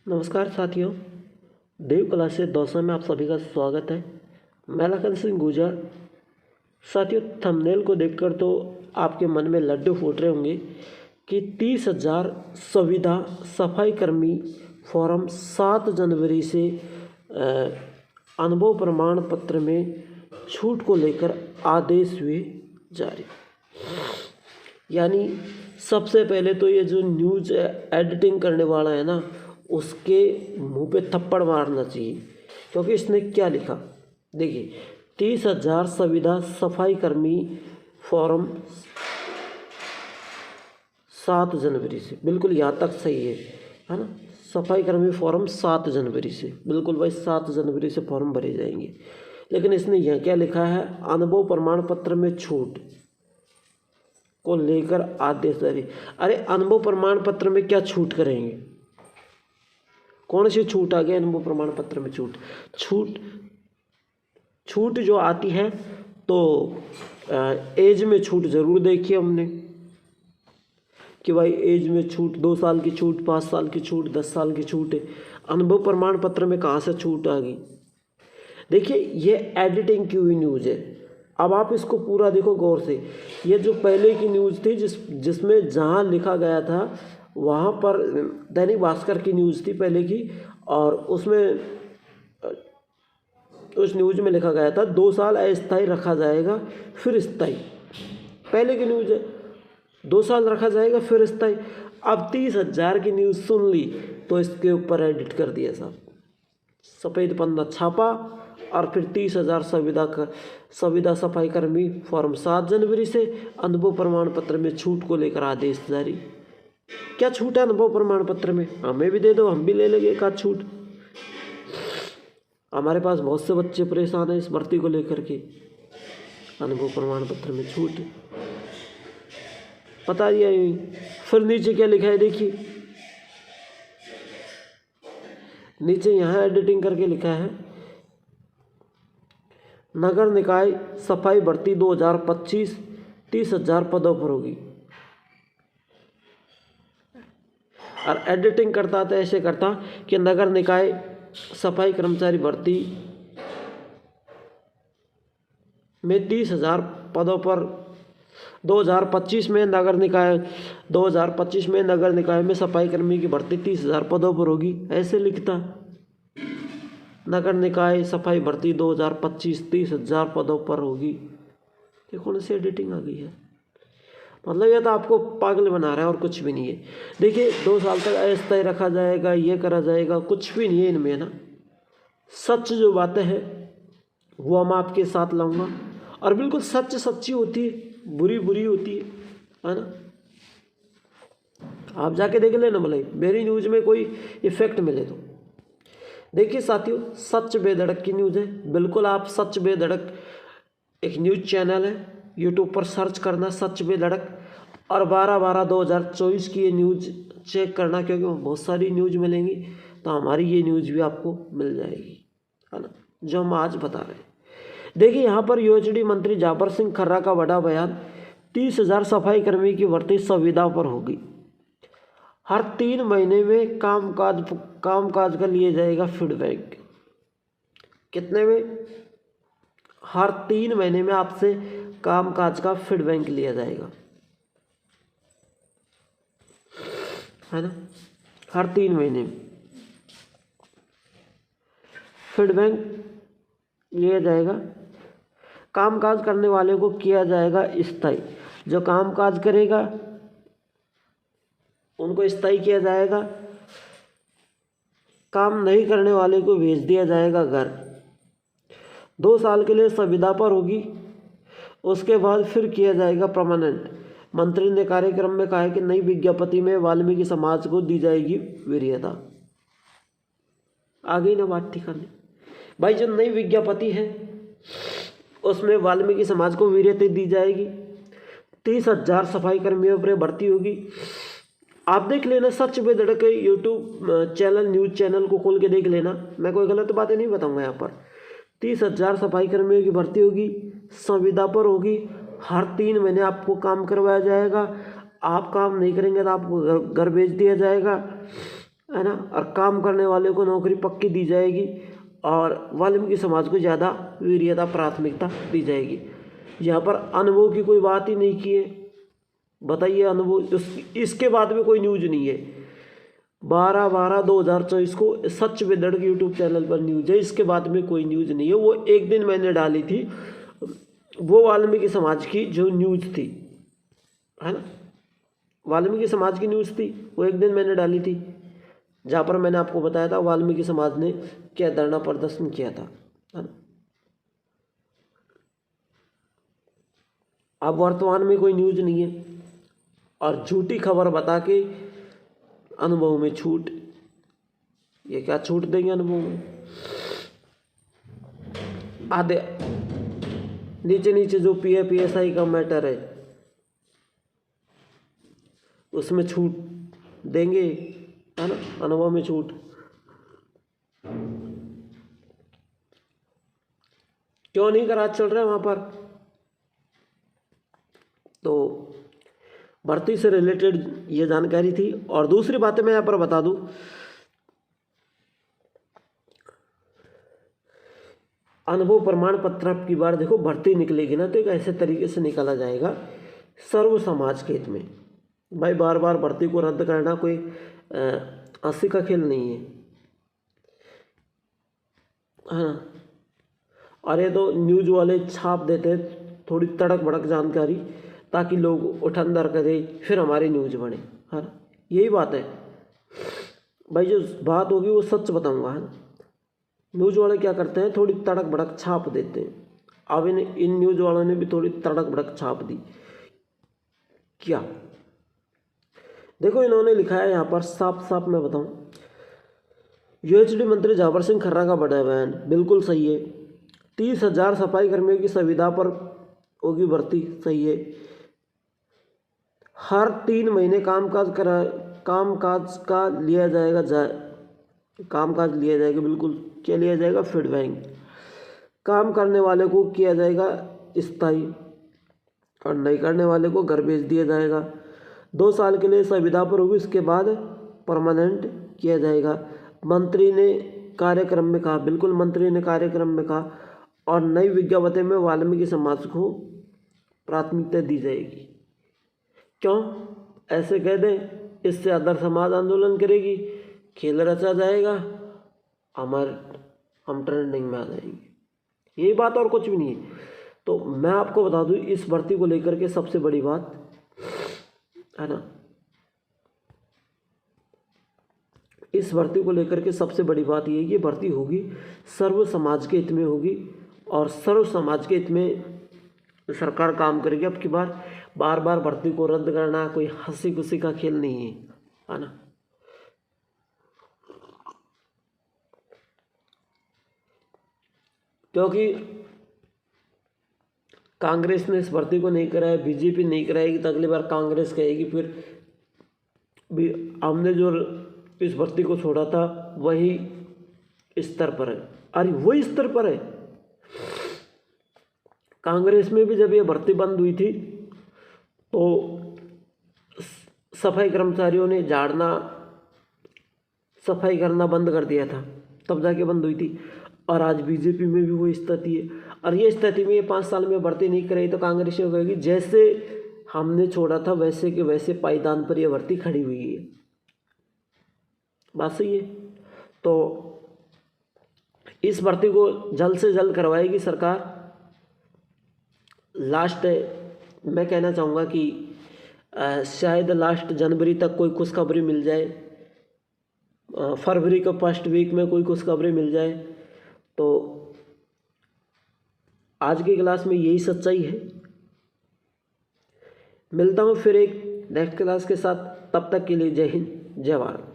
नमस्कार साथियों, देव क्लासेस दौसा में आप सभी का स्वागत है। मैं लखन सिंह गुजर। साथियों, थंबनेल को देखकर तो आपके मन में लड्डू फूट रहे होंगे कि 30,000 संविदा सफाई कर्मी फॉर्म 7 जनवरी से अनुभव प्रमाण पत्र में छूट को लेकर आदेश हुए जारी। यानी सबसे पहले तो ये जो न्यूज़ एडिटिंग करने वाला है ना, उसके मुंह पे थप्पड़ मारना चाहिए, क्योंकि इसने क्या लिखा देखिए। 30,000 संविदा सफाई कर्मी फॉर्म 7 जनवरी से, बिल्कुल यहाँ तक सही है ना। सफाई कर्मी फॉर्म 7 जनवरी से, बिल्कुल भाई 7 जनवरी से फॉर्म भरे जाएंगे। लेकिन इसने यह क्या लिखा है, अनुभव प्रमाण पत्र में छूट को लेकर आदेश जारी। अरे अनुभव प्रमाण पत्र में क्या छूट करेंगे? कौन सी छूट आ गई अनुभव प्रमाण पत्र में? छूट जो आती है तो एज में छूट जरूर देखी हमने कि भाई एज में छूट, 2 साल की छूट, 5 साल की छूट, 10 साल की छूट है। अनुभव प्रमाण पत्र में कहाँ से छूट आ गई? देखिए, ये एडिटिंग की हुई न्यूज़ है। अब आप इसको पूरा देखो गौर से। ये जो पहले की न्यूज़ थी जिसमें जहाँ लिखा गया था वहाँ पर दैनिक भास्कर की न्यूज़ थी पहले की, और उसमें उस न्यूज़ में लिखा गया था 2 साल अस्थायी रखा जाएगा फिर स्थायी। पहले की न्यूज़ है 2 साल रखा जाएगा फिर स्थायी। अब 30,000 की न्यूज़ सुन ली तो इसके ऊपर एडिट कर दिया साहब, सफ़ेद पन्ना छापा, और फिर 30,000 संविदा सफाई कर्मी फॉर्म 7 जनवरी से अनुभव प्रमाण पत्र में छूट को लेकर आदेश जारी। क्या छूट है अनुभव प्रमाण पत्र में? हमें भी दे दो, हम भी ले लेंगे एक आध छूट। हमारे पास बहुत से बच्चे परेशान हैं इस भर्ती को लेकर के। अनुभव प्रमाण पत्र में छूट बता दिया। फिर नीचे क्या लिखा है देखिए, नीचे यहाँ एडिटिंग करके लिखा है, नगर निकाय सफाई भर्ती 2025 30,000 पदों पर होगी। और एडिटिंग करता तो ऐसे करता कि नगर निकाय सफाई कर्मचारी भर्ती में 30,000 पदों पर 2025 में नगर निकाय में सफाई कर्मी की भर्ती 30,000 पदों पर होगी, ऐसे लिखता। नगर निकाय सफाई भर्ती 2025 30,000 पदों पर होगी। ये कौन सी एडिटिंग आ गई है? मतलब ये तो आपको पागल बना रहा है और कुछ भी नहीं है। देखिए, 2 साल तक अस्थायी रखा जाएगा, ये करा जाएगा, कुछ भी नहीं है इनमें ना। सच जो बातें हैं वो हम आपके साथ लाऊंगा, और बिल्कुल सच सच्ची होती है, बुरी बुरी होती है ना। आप जाके देख लेना, भले मेरी न्यूज़ में कोई इफेक्ट मिले तो। देखिए साथियों, सच बेधड़क की न्यूज़ है, बिल्कुल आप सच बेधड़क एक न्यूज़ चैनल है, यूट्यूब पर सर्च करना सच बेधड़क, और 12/12/2024 की ये न्यूज़ चेक करना, क्योंकि बहुत सारी न्यूज़ मिलेंगी, तो हमारी ये न्यूज़ भी आपको मिल जाएगी, है ना, जो हम आज बता रहे हैं। देखिए यहाँ पर यूएचडी मंत्री जाबर सिंह खर्रा का बड़ा बयान, 30,000 सफाई कर्मी की भर्ती संविदा पर होगी। हर 3 महीने में कामकाज का लिए जाएगा फीडबैक। कितने में? हर 3 महीने में आपसे कामकाज का फीडबैक लिया जाएगा, है ना। हर 3 महीने में फीडबैक लिया जाएगा। कामकाज करने वाले को किया जाएगा स्थायी। जो कामकाज करेगा उनको स्थायी किया जाएगा। काम नहीं करने वाले को भेज दिया जाएगा घर। 2 साल के लिए संविदा पर होगी, उसके बाद फिर किया जाएगा परमानेंट। मंत्री ने कार्यक्रम में कहा कि नई विज्ञप्ति में वाल्मीकि समाज को दी जाएगी वरीयता। आ गई ना बात ठिकाने भाई। जो नई विज्ञप्ति है उसमें वाल्मीकि समाज को वरीयता दी जाएगी। 30,000 सफाई कर्मियों पर भर्ती होगी। आप देख लेना, सच बेधड़क यूट्यूब चैनल, न्यूज़ चैनल को खोल के देख लेना, मैं कोई गलत बातें नहीं बताऊंगा यहाँ पर। 30,000 सफाई कर्मियों की भर्ती होगी, संविदा पर होगी। हर 3 महीने आपको काम करवाया जाएगा। आप काम नहीं करेंगे तो आपको घर भेज दिया जाएगा। है ना, और काम करने वाले को नौकरी पक्की दी जाएगी और वाल्मीकि समाज को ज़्यादा वीर्यता प्राथमिकता दी जाएगी। यहाँ पर अनुभव की कोई बात ही नहीं की है। बताइए अनुभव, इसके बाद में कोई न्यूज नहीं है। 12/12/2024 को सच बेधड़क यूट्यूब चैनल पर न्यूज है, इसके बाद में कोई न्यूज नहीं है। वो एक दिन मैंने डाली थी, वो वाल्मीकि समाज की जो न्यूज थी, है ना, वाल्मीकि समाज की न्यूज़ थी, वो एक दिन मैंने डाली थी, जहाँ पर मैंने आपको बताया था वाल्मीकि समाज ने क्या धरना प्रदर्शन किया था, है ना। अब वर्तमान में कोई न्यूज नहीं है और झूठी खबर बता के अनुभव में छूट, ये क्या छूट देंगे अनुभव में। आधे नीचे नीचे जो PSI का मैटर है उसमें छूट देंगे, है ना, अनुभव में छूट। क्यों नहीं करार चल रहा है वहाँ पर। तो भर्ती से रिलेटेड ये जानकारी थी। और दूसरी बातें मैं यहाँ पर बता दूं, अनुभव प्रमाण पत्र की बार देखो भर्ती निकलेगी ना तो एक ऐसे तरीके से निकाला जाएगा सर्व समाज के हित में। भाई बार बार भर्ती को रद्द करना कोई हंसी का खेल नहीं है, हाँ। और ये तो न्यूज वाले छाप देते हैं थोड़ी तड़क भड़क जानकारी ताकि लोग उठंदर करें, फिर हमारी न्यूज बने, है ना, यही बात है भाई। जो बात होगी वो सच बताऊंगा, है ना। न्यूज वाले क्या करते हैं, थोड़ी तड़क भड़क छाप देते हैं। अब इन न्यूज वालों ने भी थोड़ी तड़क भड़क छाप दी। क्या देखो इन्होंने लिखा है यहाँ पर, साफ साफ मैं बताऊं, UHD मंत्री जाबर सिंह खर्रा का बड़ा बयान बिल्कुल सही है। 30,000 सफाई कर्मियों की संविदा पर होगी भर्ती, सही है। हर 3 महीने कामकाज का लिया जाएगा, कामकाज लिया जाएगा, बिल्कुल क्या लिया जाएगा, फीडबैक। काम करने वाले को किया जाएगा स्थायी और नहीं करने वाले को घर भेज दिया जाएगा। 2 साल के लिए संविदा पर होगी, इसके बाद परमानेंट किया जाएगा। मंत्री ने कार्यक्रम में कहा, बिल्कुल मंत्री ने कार्यक्रम में कहा, और नई विज्ञप्ति में वाल्मीकि समाज को प्राथमिकता दी जाएगी। क्यों ऐसे कह दें, इससे अदर समाज आंदोलन करेगी, खेल रचा जाएगा, हम ट्रेंडिंग में आ जाएंगे, यही बात और कुछ भी नहीं है। तो मैं आपको बता दूं इस भर्ती को लेकर के सबसे बड़ी बात, है ना, इस भर्ती को लेकर के सबसे बड़ी बात ये है कि भर्ती होगी सर्व समाज के हित में होगी और सर्व समाज के हित में सरकार काम करेगी। अब की बार बार भर्ती को रद्द करना कोई हंसी खुशी का खेल नहीं है ना। क्योंकि कांग्रेस ने इस भर्ती को नहीं कराया, बीजेपी नहीं कराएगी तो अगली बार कांग्रेस कहेगी फिर भी हमने जो इस भर्ती को छोड़ा था वही स्तर पर है। अरे वही स्तर पर है। कांग्रेस में भी जब ये भर्ती बंद हुई थी तो सफाई कर्मचारियों ने झाड़ना सफाई करना बंद कर दिया था, तब जाके बंद हुई थी। और आज बीजेपी में भी वही स्थिति है। और ये स्थिति में ये 5 साल में भर्ती नहीं कराई तो कांग्रेस ये कहेगी जैसे हमने छोड़ा था वैसे के वैसे पायदान पर यह भर्ती खड़ी हुई है। बात सही है। तो इस भर्ती को जल्द से जल्द करवाएगी सरकार। लास्ट मैं कहना चाहूँगा कि शायद लास्ट जनवरी तक कोई खुशखबरी मिल जाए, फरवरी के फर्स्ट वीक में कोई खुशखबरी मिल जाए। तो आज की क्लास में यही सच्चाई है। मिलता हूँ फिर एक नेक्स्ट क्लास के साथ, तब तक के लिए जय हिंद जय भारत।